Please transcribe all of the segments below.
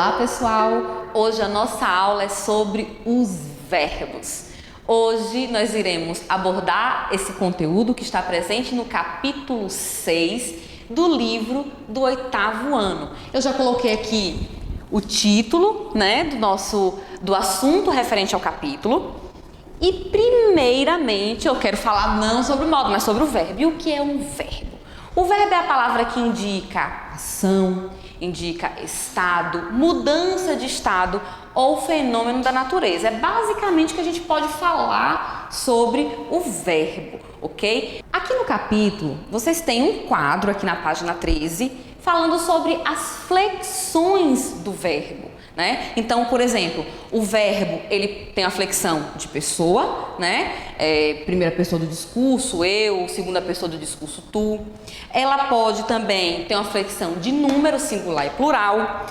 Olá pessoal, hoje a nossa aula é sobre os verbos. Hoje nós iremos abordar esse conteúdo que está presente no capítulo 6 do livro do 8º ano. Eu já coloquei aqui o título, do assunto referente ao capítulo. E primeiramente eu quero falar não sobre o modo, mas sobre o verbo. E o que é um verbo? O verbo é a palavra que indica ação, indica estado, mudança de estado ou fenômeno da natureza. É basicamente o que a gente pode falar sobre o verbo, ok? Aqui no capítulo, vocês têm um quadro aqui na página 13 falando sobre as flexões do verbo. Então, por exemplo, o verbo ele tem a flexão de pessoa, primeira pessoa do discurso, eu, segunda pessoa do discurso, tu. Ela pode também ter uma flexão de número singular e plural,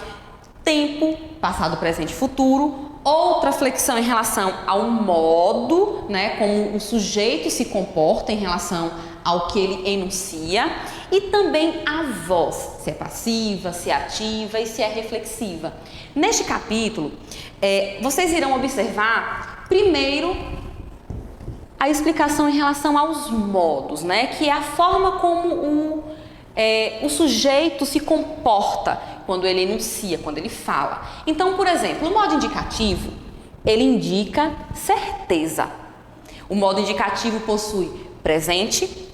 tempo, passado, presente e futuro. Outra flexão em relação ao modo, como o sujeito se comporta em relação ao que ele enuncia, e também a voz, se é passiva, se é ativa e se é reflexiva. Neste capítulo, vocês irão observar, primeiro, a explicação em relação aos modos, que é a forma como o sujeito se comporta quando ele enuncia, quando ele fala. Então, por exemplo, o modo indicativo, ele indica certeza. O modo indicativo possui presente,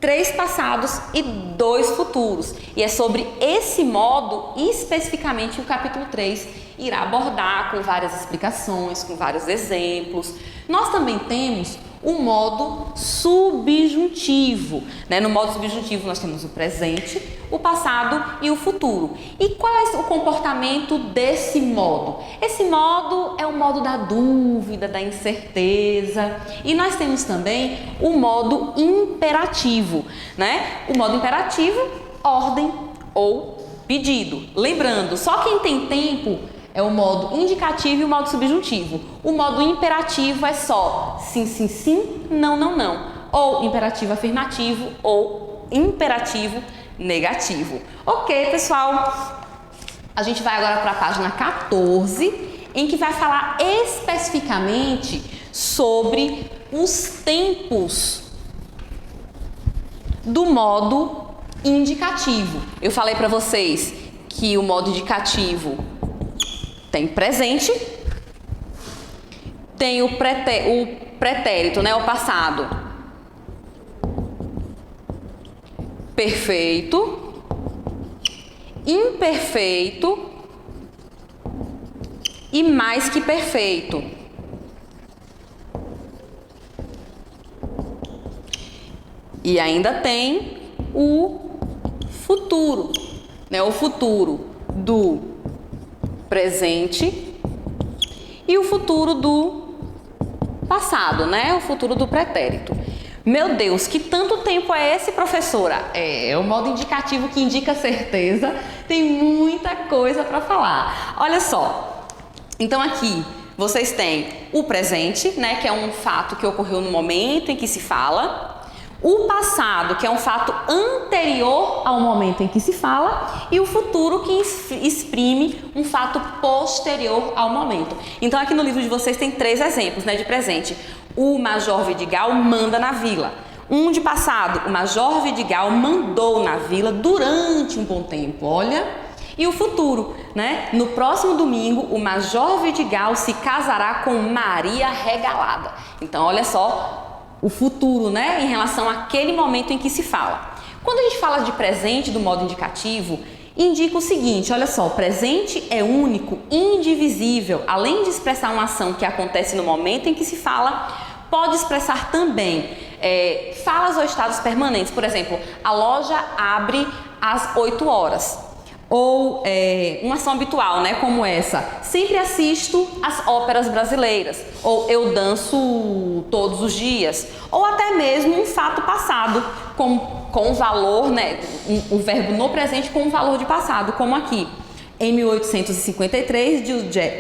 3 passados e 2 futuros. E é sobre esse modo, especificamente, que o capítulo 3 irá abordar com várias explicações, com vários exemplos. Nós também temos o modo subjuntivo. No modo subjuntivo nós temos o presente, o passado e o futuro. E qual é o comportamento desse modo? Esse modo é o modo da dúvida, da incerteza. E nós temos também o modo imperativo. O modo imperativo, ordem ou pedido. Lembrando, só quem tem tempo é o modo indicativo e o modo subjuntivo. O modo imperativo é só sim, sim, sim, não, não, não. Ou imperativo afirmativo ou imperativo negativo. Ok, pessoal? A gente vai agora para a página 14, em que vai falar especificamente sobre os tempos do modo indicativo. Eu falei para vocês que o modo indicativo tem presente, tem o pretérito, o passado perfeito, imperfeito e mais que perfeito. E ainda tem o futuro, o futuro do presente e o futuro do passado, o futuro do pretérito. Meu Deus, que tanto tempo é esse, professora? É o modo indicativo que indica certeza, tem muita coisa para falar. Olha só, então aqui vocês têm o presente, que é um fato que ocorreu no momento em que se fala. O passado, que é um fato anterior ao momento em que se fala, e o futuro, que exprime um fato posterior ao momento. Então, aqui no livro de vocês tem 3 exemplos, de presente. O Major Vidigal manda na vila. Um de passado, o Major Vidigal mandou na vila durante um bom tempo, olha. E o futuro, no próximo domingo, o Major Vidigal se casará com Maria Regalada. Então, olha só o futuro, em relação àquele momento em que se fala. Quando a gente fala de presente do modo indicativo, indica o seguinte, olha só, o presente é único, indivisível, além de expressar uma ação que acontece no momento em que se fala, pode expressar também falas ou estados permanentes. Por exemplo, a loja abre às 8 horas. Ou uma ação habitual, como essa, sempre assisto às óperas brasileiras, ou eu danço todos os dias, ou até mesmo um fato passado, com valor, o verbo no presente com um valor de passado, como aqui. Em 1853,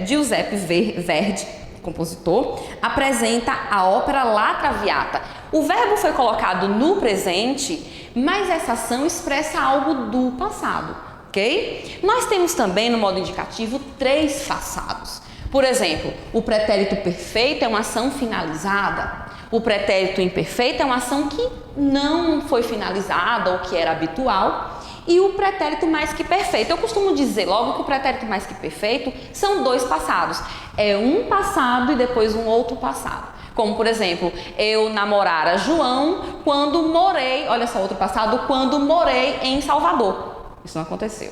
Giuseppe Verdi, compositor, apresenta a ópera La Traviata. O verbo foi colocado no presente, mas essa ação expressa algo do passado. ok? Nós temos também no modo indicativo 3 passados. Por exemplo, o pretérito perfeito é uma ação finalizada. O pretérito imperfeito é uma ação que não foi finalizada ou que era habitual. E o pretérito mais que perfeito. Eu costumo dizer logo que o pretérito mais que perfeito são 2 passados. É um passado e depois um outro passado. Como, por exemplo, eu namorara João quando morei, olha só, outro passado, quando morei em Salvador. Isso não aconteceu.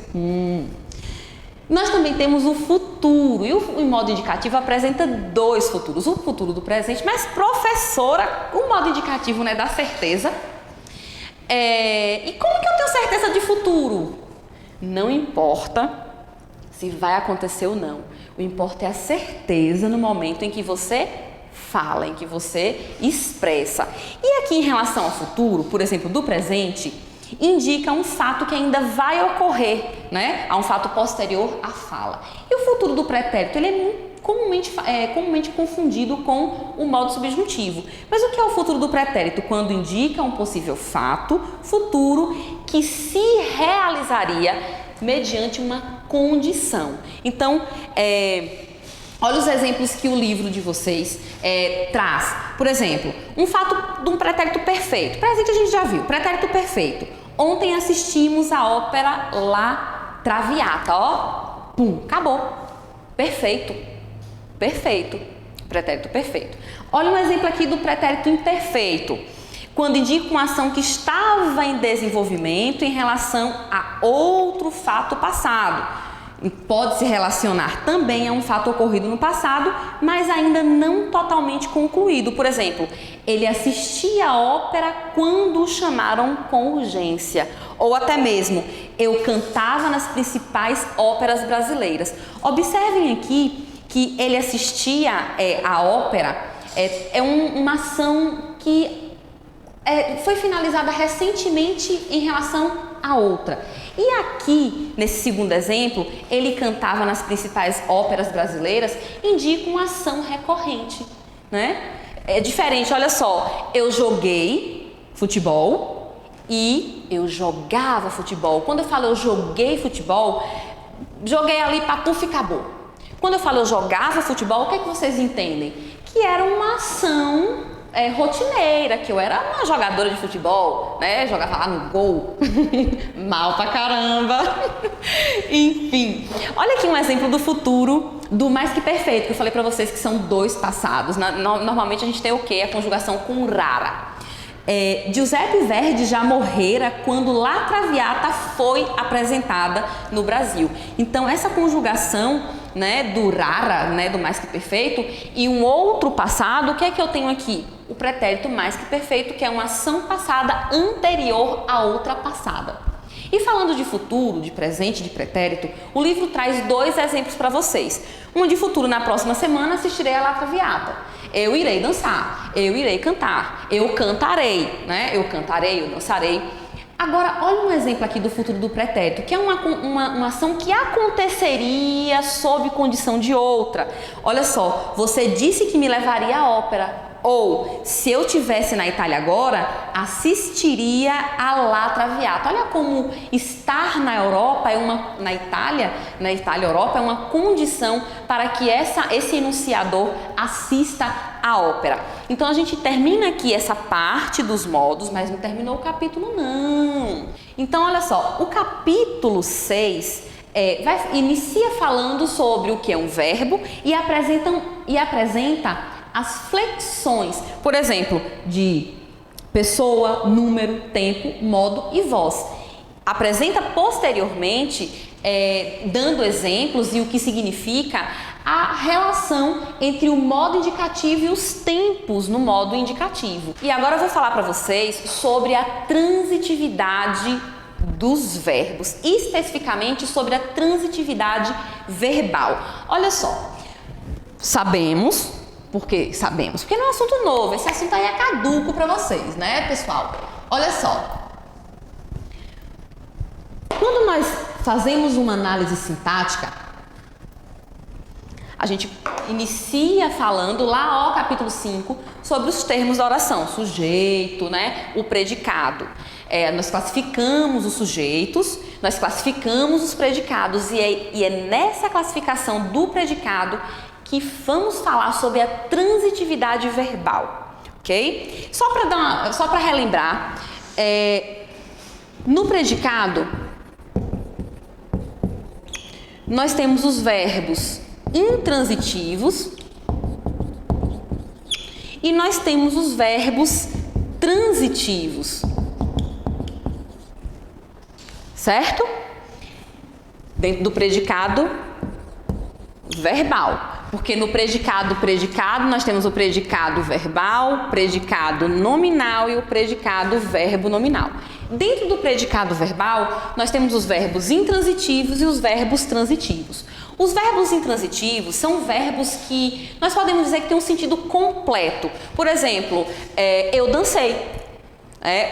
Nós também temos o futuro, e o modo indicativo apresenta 2 futuros, o futuro do presente, mas professora, o modo indicativo, né, dá certeza. E como que eu tenho certeza de futuro? Não importa se vai acontecer ou não, o importa é a certeza no momento em que você fala, em que você expressa. E aqui em relação ao futuro, por exemplo, do presente, indica um fato que ainda vai ocorrer, né? A um fato posterior à fala. E o futuro do pretérito, ele é comumente confundido com o modo subjuntivo. Mas o que é o futuro do pretérito? Quando indica um possível fato futuro que se realizaria mediante uma condição. Então, olha os exemplos que o livro de vocês traz. Por exemplo, um fato de um pretérito perfeito. Presente a gente já viu, pretérito perfeito. Ontem assistimos a ópera La Traviata, ó, pum, acabou. Perfeito, perfeito, pretérito perfeito. Olha um exemplo aqui do pretérito imperfeito. Quando indica uma ação que estava em desenvolvimento em relação a outro fato passado. Pode se relacionar também a um fato ocorrido no passado, mas ainda não totalmente concluído. Por exemplo, ele assistia a ópera quando o chamaram com urgência. Ou até mesmo, eu cantava nas principais óperas brasileiras. Observem aqui que ele assistia a ópera, uma ação que foi finalizada recentemente em relação a outra. E aqui, nesse segundo exemplo, ele cantava nas principais óperas brasileiras, indica uma ação recorrente, né? É diferente, olha só, eu joguei futebol e eu jogava futebol. Quando eu falo eu joguei futebol, joguei ali, papuf, acabou. Quando eu falo eu jogava futebol, o que é que vocês entendem? Que era uma ação rotineira, que eu era uma jogadora de futebol, né? Jogava lá no gol, mal pra caramba. Enfim, olha aqui um exemplo do futuro do mais que perfeito, que eu falei pra vocês que são 2 passados. Normalmente a gente tem o quê? A conjugação com rara. Giuseppe Verdi já morrera quando La Traviata foi apresentada no Brasil. Então essa conjugação, né, do rara, né, do mais que perfeito, e um outro passado, o que é que eu tenho aqui? O pretérito mais que perfeito, que é uma ação passada anterior a outra passada. E falando de futuro, de presente, de pretérito, o livro traz 2 exemplos para vocês. Um de futuro, na próxima semana assistirei a La Traviata. Eu irei dançar, eu irei cantar, eu cantarei, né? Eu cantarei, eu dançarei. Agora, olha um exemplo aqui do futuro do pretérito, que é uma ação que aconteceria sob condição de outra. Olha só, você disse que me levaria à ópera. Ou, se eu estivesse na Itália agora, assistiria a La Traviata. Olha como estar na Europa na Itália, Europa, é uma condição para que esse enunciador assista a ópera. Então, a gente termina aqui essa parte dos modos, mas não terminou o capítulo, não. Então, olha só, o capítulo 6 inicia falando sobre o que é um verbo e apresenta as flexões, por exemplo, de pessoa, número, tempo, modo e voz. Apresenta posteriormente, dando exemplos e o que significa a relação entre o modo indicativo e os tempos no modo indicativo. E agora eu vou falar para vocês sobre a transitividade dos verbos, especificamente sobre a transitividade verbal. Olha só, sabemos. Por que sabemos? Porque não é um assunto novo, esse assunto aí é caduco para vocês, né, pessoal? Olha só. Quando nós fazemos uma análise sintática, A gente inicia falando lá, ó, capítulo 5, sobre os termos da oração, sujeito, né, o predicado. Nós classificamos os sujeitos, nós classificamos os predicados e é nessa classificação do predicado que vamos falar sobre a transitividade verbal, ok? Só para relembrar, no predicado nós temos os verbos intransitivos e nós temos os verbos transitivos, certo? Dentro do predicado verbal, porque no predicado nós temos o predicado verbal, predicado nominal e o predicado verbo nominal. Dentro do predicado verbal, nós temos os verbos intransitivos e os verbos transitivos. Os verbos intransitivos são verbos que nós podemos dizer que têm um sentido completo. Por exemplo, eu dancei,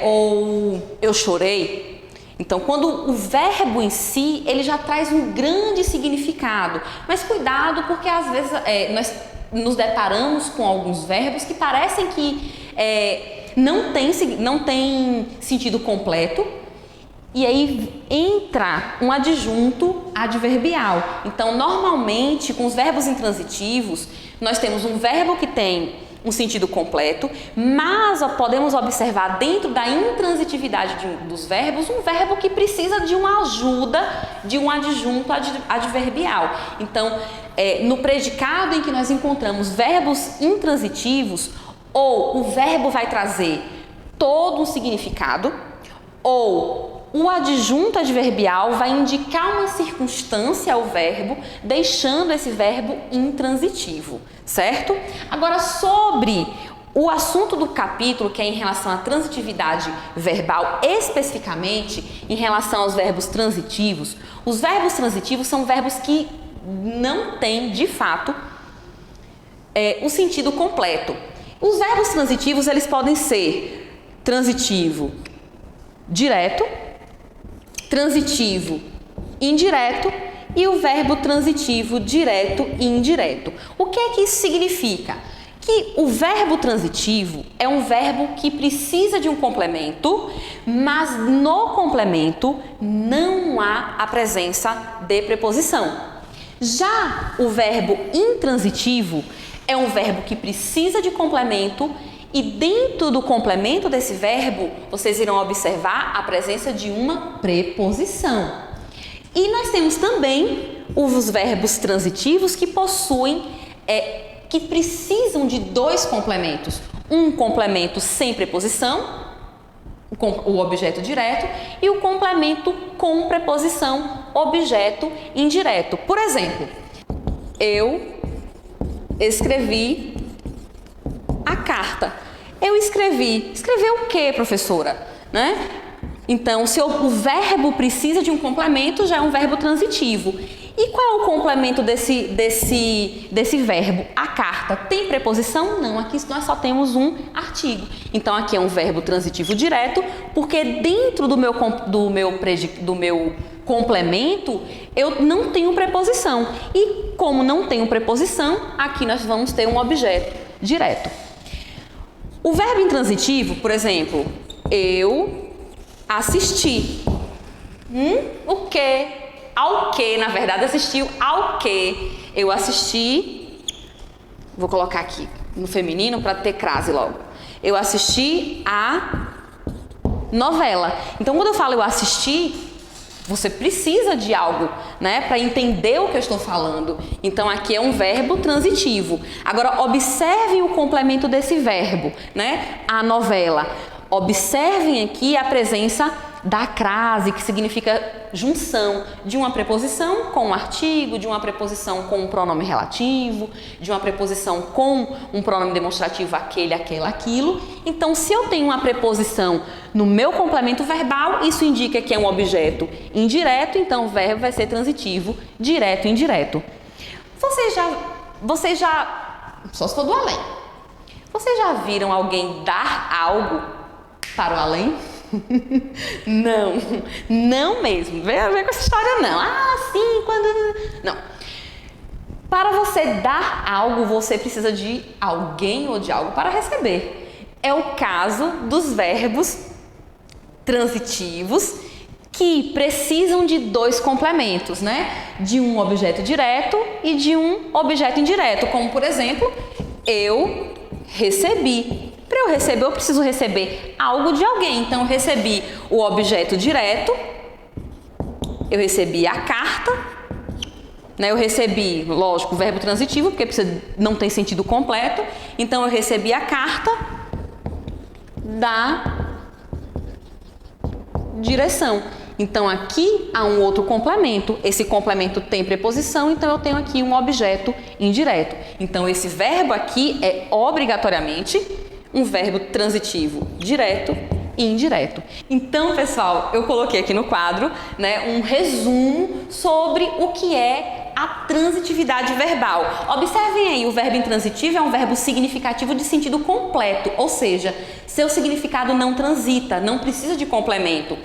ou eu chorei. Então, quando o verbo em si, ele já traz um grande significado. Mas cuidado, porque às vezes nós nos deparamos com alguns verbos que parecem que não tem sentido completo. E aí entra um adjunto adverbial. Então, normalmente, com os verbos intransitivos, nós temos um verbo que tem um sentido completo, mas podemos observar dentro da intransitividade dos verbos um verbo que precisa de uma ajuda de um adjunto adverbial. Então, no predicado em que nós encontramos verbos intransitivos, ou o verbo vai trazer todo um significado, ou o adjunto adverbial vai indicar uma circunstância ao verbo, deixando esse verbo intransitivo, certo? Agora, sobre o assunto do capítulo, que é em relação à transitividade verbal, especificamente em relação aos verbos transitivos, os verbos transitivos são verbos que não têm, de fato, o sentido completo. Os verbos transitivos, eles podem ser transitivo direto, transitivo indireto e o verbo transitivo direto e indireto. O que é que isso significa? Que o verbo transitivo é um verbo que precisa de um complemento, mas no complemento não há a presença de preposição. Já o verbo intransitivo é um verbo que precisa de complemento e dentro do complemento desse verbo, vocês irão observar a presença de uma preposição. E nós temos também os verbos transitivos que possuem, que precisam de dois complementos. Um complemento sem preposição, o objeto direto, e o complemento com preposição, objeto indireto. Por exemplo, eu escrevi a carta. Eu escrevi. Escrever o quê, professora? Né? Então, se o verbo precisa de um complemento, já é um verbo transitivo. E qual é o complemento desse verbo? A carta. Tem preposição? Não. Aqui nós só temos um artigo. Então, aqui é um verbo transitivo direto, porque dentro do meu complemento, eu não tenho preposição. E como não tenho preposição, aqui nós vamos ter um objeto direto. O verbo intransitivo, por exemplo, eu assisti. O quê? Ao que, na verdade, assistiu ao que? Eu assisti, vou colocar aqui no feminino para ter crase logo. Eu assisti a novela. Então, quando eu falo eu assisti, você precisa de algo, né, para entender o que eu estou falando. Então, aqui é um verbo transitivo. Agora, observem o complemento desse verbo, né, a novela. Observem aqui a presença da crase, que significa junção de uma preposição com um artigo, de uma preposição com um pronome relativo, de uma preposição com um pronome demonstrativo aquele, aquela, aquilo. Então, se eu tenho uma preposição no meu complemento verbal, isso indica que é um objeto indireto, então o verbo vai ser transitivo, direto e indireto. Vocês já, só se for do além, vocês já viram alguém dar algo para o além? Não mesmo. Vem com essa história não. Ah, sim, quando... Não. Para você dar algo, você precisa de alguém ou de algo para receber. É o caso dos verbos transitivos que precisam de dois complementos, né? De um objeto direto e de um objeto indireto, como por exemplo, eu recebi. Para eu receber, eu preciso receber algo de alguém. Então, eu recebi o objeto direto, eu recebi a carta, né? Eu recebi, lógico, o verbo transitivo, porque não tem sentido completo. Então, eu recebi a carta da direção. Então, aqui há um outro complemento. Esse complemento tem preposição, então eu tenho aqui um objeto indireto. Então, esse verbo aqui é obrigatoriamente um verbo transitivo direto e indireto. Então, pessoal, eu coloquei aqui no quadro, né, um resumo sobre o que é a transitividade verbal. Observem aí, o verbo intransitivo é um verbo significativo de sentido completo, ou seja, seu significado não transita, não precisa de complemento.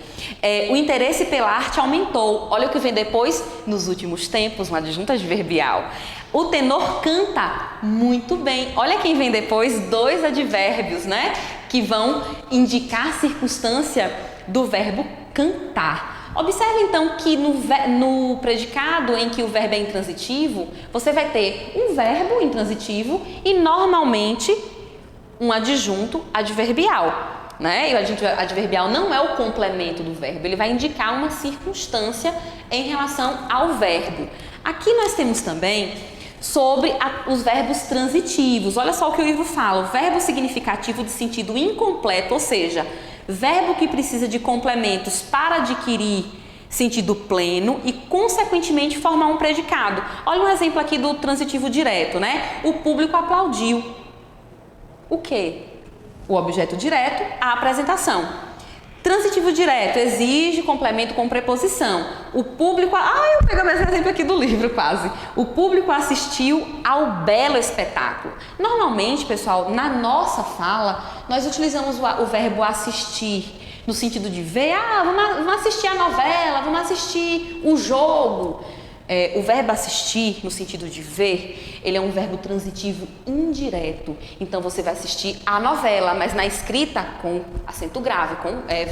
O interesse pela arte aumentou. Olha o que vem depois, nos últimos tempos, uma adjunta adverbial. O tenor canta muito bem. Olha quem vem depois, dois advérbios, né? Que vão indicar a circunstância do verbo cantar. Observe então que no predicado em que o verbo é intransitivo, você vai ter um verbo intransitivo e normalmente um adjunto adverbial. Né? E o adjunto adverbial não é o complemento do verbo, ele vai indicar uma circunstância em relação ao verbo. Aqui nós temos também sobre os verbos transitivos. Olha só o que o livro fala, o verbo significativo de sentido incompleto, ou seja, verbo que precisa de complementos para adquirir sentido pleno e, consequentemente, formar um predicado. Olha um exemplo aqui do transitivo direto, né? O público aplaudiu. O quê? O objeto direto, a apresentação. Transitivo direto exige complemento com preposição. O público... eu pego esse exemplo aqui do livro quase. O público assistiu ao belo espetáculo. Normalmente, pessoal, na nossa fala, nós utilizamos o verbo assistir, no sentido de ver, vamos assistir a novela, vamos assistir o jogo. O verbo assistir, no sentido de ver, ele é um verbo transitivo indireto. Então, você vai assistir a novela, mas na escrita com acento grave,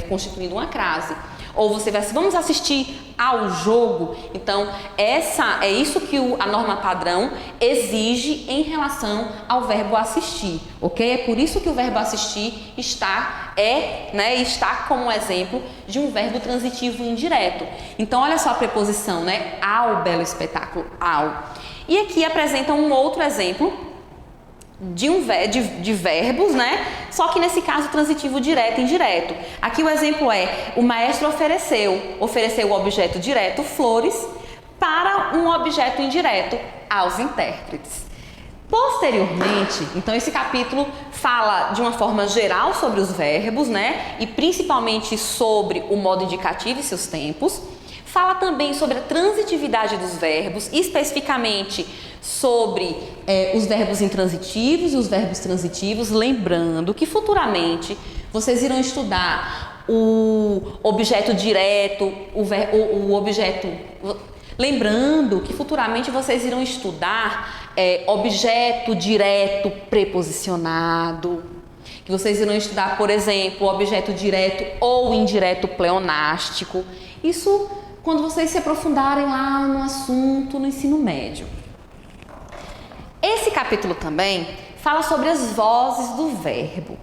constituindo uma crase. Ou você vai vamos assistir ao jogo. Então, é isso que a norma padrão exige em relação ao verbo assistir, ok? É por isso que o verbo assistir está como exemplo de um verbo transitivo indireto. Então, olha só a preposição, né? Ao belo espetáculo, ao. E aqui apresenta um outro exemplo de verbos, né? Só que nesse caso transitivo direto e indireto. Aqui o exemplo é: o maestro ofereceu o objeto direto, flores, para um objeto indireto, aos intérpretes. Posteriormente, então esse capítulo fala de uma forma geral sobre os verbos, né? E principalmente sobre o modo indicativo e seus tempos. Fala também sobre a transitividade dos verbos, especificamente sobre os verbos intransitivos e os verbos transitivos, lembrando que futuramente vocês irão estudar o objeto direto, o objeto... Lembrando que futuramente vocês irão estudar objeto direto preposicionado, que vocês irão estudar, por exemplo, objeto direto ou indireto pleonástico. Isso quando vocês se aprofundarem lá no assunto no ensino médio. Esse capítulo também fala sobre as vozes do verbo.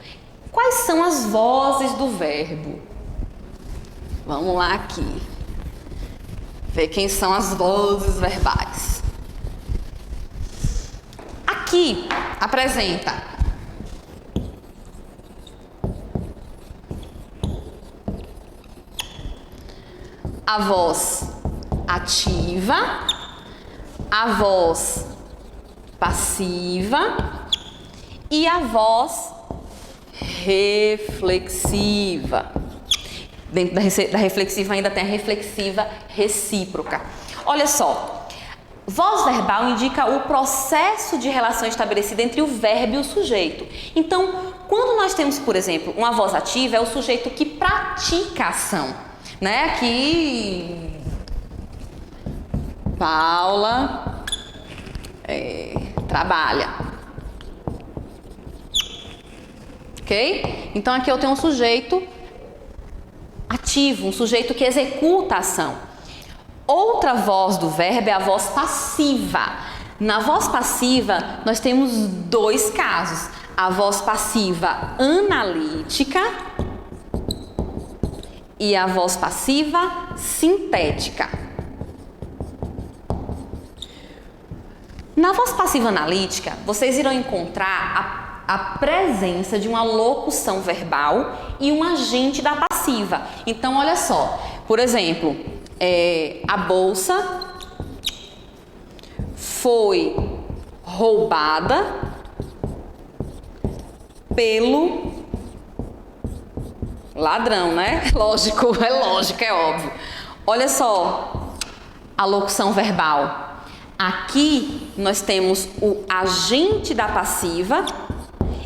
Quais são as vozes do verbo? Vamos lá aqui. Ver quem são as vozes verbais. Aqui apresenta a voz ativa, a voz passiva e a voz reflexiva. Dentro da reflexiva ainda tem a reflexiva recíproca. Olha só, voz verbal indica o processo de relação estabelecida entre o verbo e o sujeito. Então, quando nós temos, por exemplo, uma voz ativa, é o sujeito que pratica a ação. Né? Aqui, Paula trabalha. Ok? Então aqui eu tenho um sujeito ativo, um sujeito que executa a ação. Outra voz do verbo é a voz passiva. Na voz passiva, nós temos dois casos. A voz passiva analítica e a voz passiva sintética. Na voz passiva analítica, vocês irão encontrar a presença de uma locução verbal e um agente da passiva. Então, olha só, por exemplo, a bolsa foi roubada pelo ladrão, né? Lógico, é óbvio. Olha só a locução verbal. Aqui nós temos o agente da passiva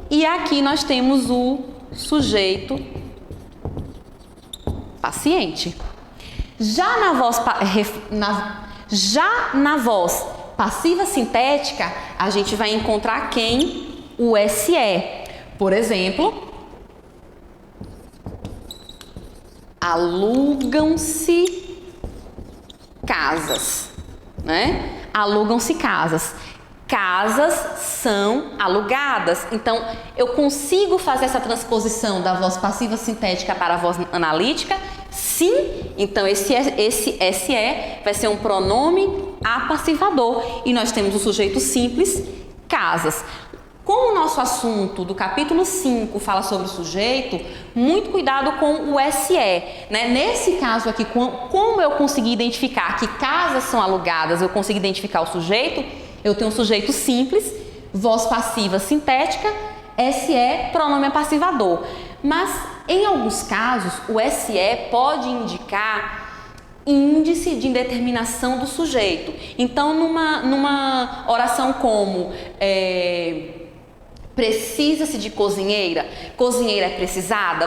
e aqui nós temos o sujeito paciente. Já na voz passiva sintética, a gente vai encontrar quem? O SE. Por exemplo, alugam-se casas, né? Alugam-se casas. Casas são alugadas. Então, eu consigo fazer essa transposição da voz passiva sintética para a voz analítica? Sim. Então, esse SE vai ser um pronome apassivador. E nós temos o sujeito simples, casas. Como o nosso assunto do capítulo 5 fala sobre o sujeito, muito cuidado com o SE, né? Nesse caso aqui, como eu consegui identificar que casas são alugadas, eu consegui identificar o sujeito, eu tenho um sujeito simples, voz passiva sintética, SE, pronome apassivador. Mas, em alguns casos, o SE pode indicar índice de indeterminação do sujeito. Então, numa oração como precisa-se de cozinheira, cozinheira é precisada,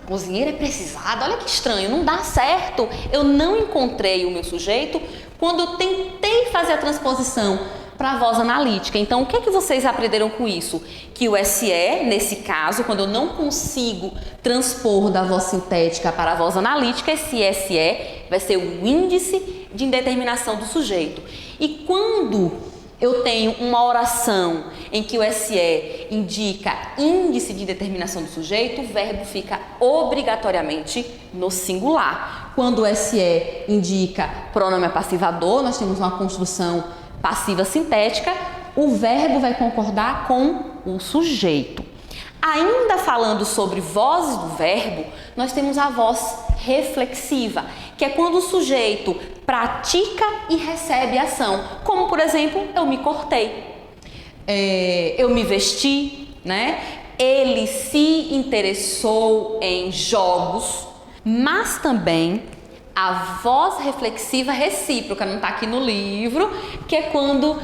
cozinheira é precisada, olha que estranho, não dá certo, eu não encontrei o meu sujeito quando eu tentei fazer a transposição para a voz analítica. Então, o que é que vocês aprenderam com isso? Que o SE, nesse caso, quando eu não consigo transpor da voz sintética para a voz analítica, esse SE vai ser o índice de indeterminação do sujeito. E quando eu tenho uma oração em que o SE indica índice de determinação do sujeito, o verbo fica obrigatoriamente no singular. Quando o SE indica pronome apassivador, nós temos uma construção passiva sintética, o verbo vai concordar com o sujeito. Ainda falando sobre vozes do verbo, nós temos a voz reflexiva, que é quando o sujeito pratica e recebe ação. Como, por exemplo, eu me cortei, eu me vesti, né? Ele se interessou em jogos, mas também a voz reflexiva recíproca, não está aqui no livro, que é quando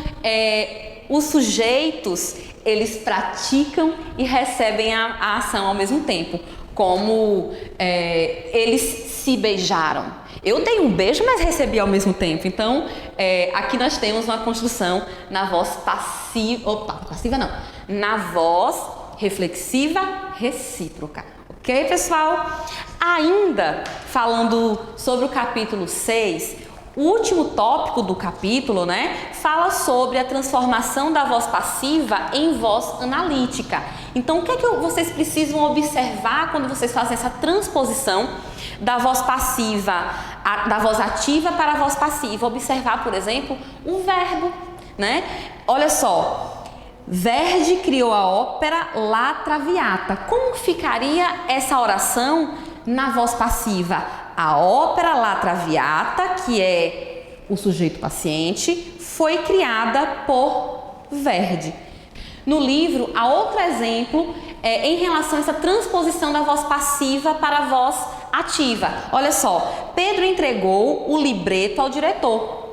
os sujeitos, eles praticam e recebem a ação ao mesmo tempo, como eles se beijaram. Eu dei um beijo, mas recebi ao mesmo tempo. Então, aqui nós temos uma construção na voz passiva não, na voz reflexiva recíproca. Ok, pessoal? Ainda falando sobre o capítulo 6, o último tópico do capítulo, né, fala sobre a transformação da voz passiva em voz analítica. Então, o que é que vocês precisam observar quando vocês fazem essa transposição da voz passiva, da voz ativa para a voz passiva? Observar, por exemplo, o verbo, né? Olha só. Verdi criou a ópera La Traviata. Como ficaria essa oração na voz passiva? A ópera La Traviata, que é o sujeito paciente, foi criada por Verdi. No livro, há outro exemplo em relação a essa transposição da voz passiva para a voz ativa. Olha só, Pedro entregou o libreto ao diretor.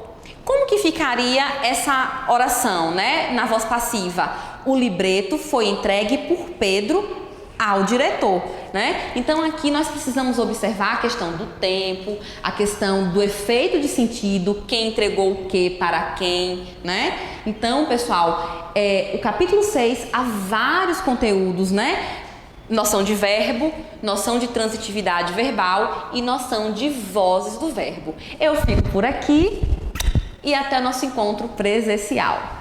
Como que ficaria essa oração, né, na voz passiva? O libreto foi entregue por Pedro ao diretor, né? Então aqui nós precisamos observar a questão do tempo, a questão do efeito de sentido, quem entregou o que para quem, né? Então, pessoal, o capítulo 6 há vários conteúdos, né? Noção de verbo, noção de transitividade verbal e noção de vozes do verbo. Eu fico por aqui e até nosso encontro presencial.